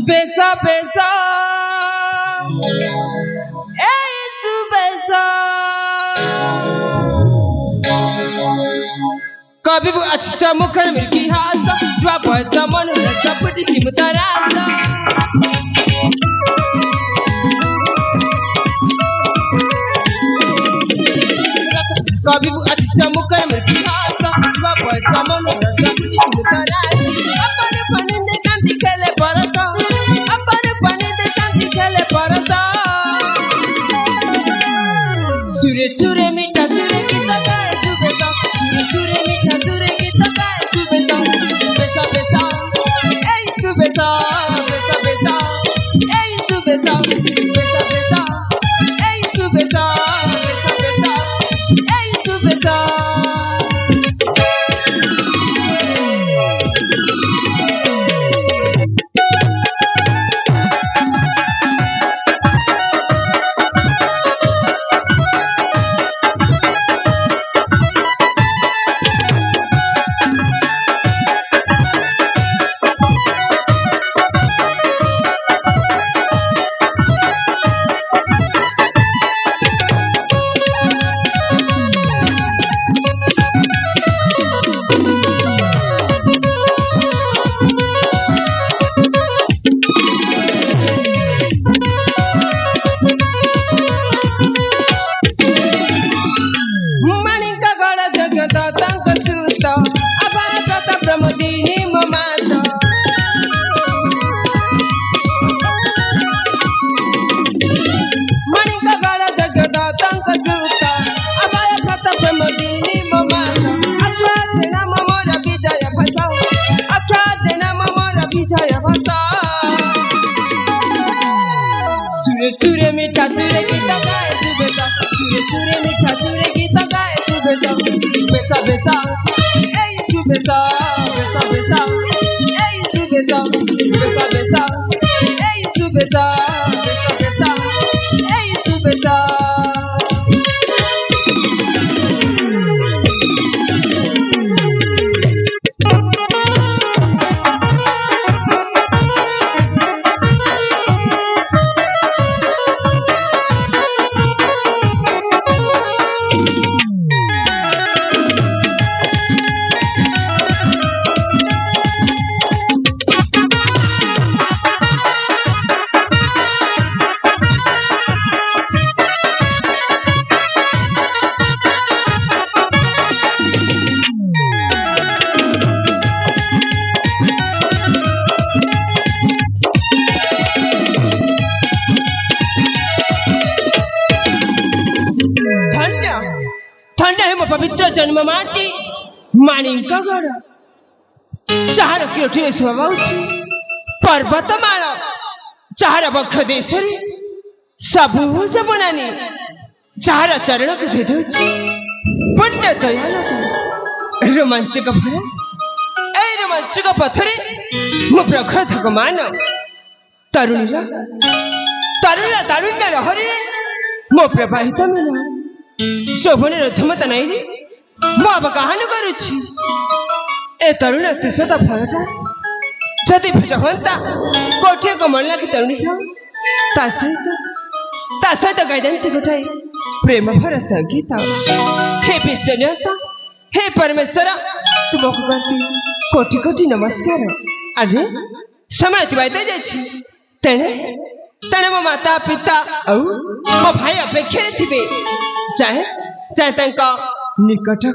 Besa besa, ei tu besa. Kami bu अच्छा मुखर मिलकी हासा, जवा बसा मन रचा पुटी चिमटा रासा. Kami bu अच्छा मुखर मिलकी हासा, जवा बसा मन रचा पुटी चिमटा रासा. Apane pane de kanti kele parata, apane pane de kanti kele parata. Sure sure mita sure kita gaye tu besa, sure sure mita sure kita gaye tu besa. Besa besa, ei tu besa, besa besa, ei tu besa, besa besa, ei tu besa, besa besa, ei tu besa. Sure mita sure kita gaye tu besa, sure mita sure kita gaye tu besa. Besa besa, ei tu besa, besa besa, ei tu besa, besa besa, ei tu besa, besa besa, ei tu besa. पवित्र जन्म माटी माणिका गड़ चार किरोठी स्वभावची पर्वतमाळ चार बख देशरे सबूज बनानी चार चरण दे दउची पुण्य दयाल रोमांचक भर ए रोमांचक पथरे मो प्रखर भगवान तरुणीरा तरुणा तारुण्य लहरी मो प्रवाहित मन शोभने रथमता नहीं रे मो अब कहान करुछि ए तरुण तुसता फलटा जदि भेट हंता कोठे को मन लागी तरुणी सा ता सहित गायदंती गोटाई प्रेम भर संगीत हे विश्वनाथ हे परमेश्वर तुमको करती कोटि कोटि नमस्कार। अरे समय अतिबाहित जाय तेणे तेणे मो माता पिता औ मो भाई अपेक्षा थिबे चाहे चाहे निकट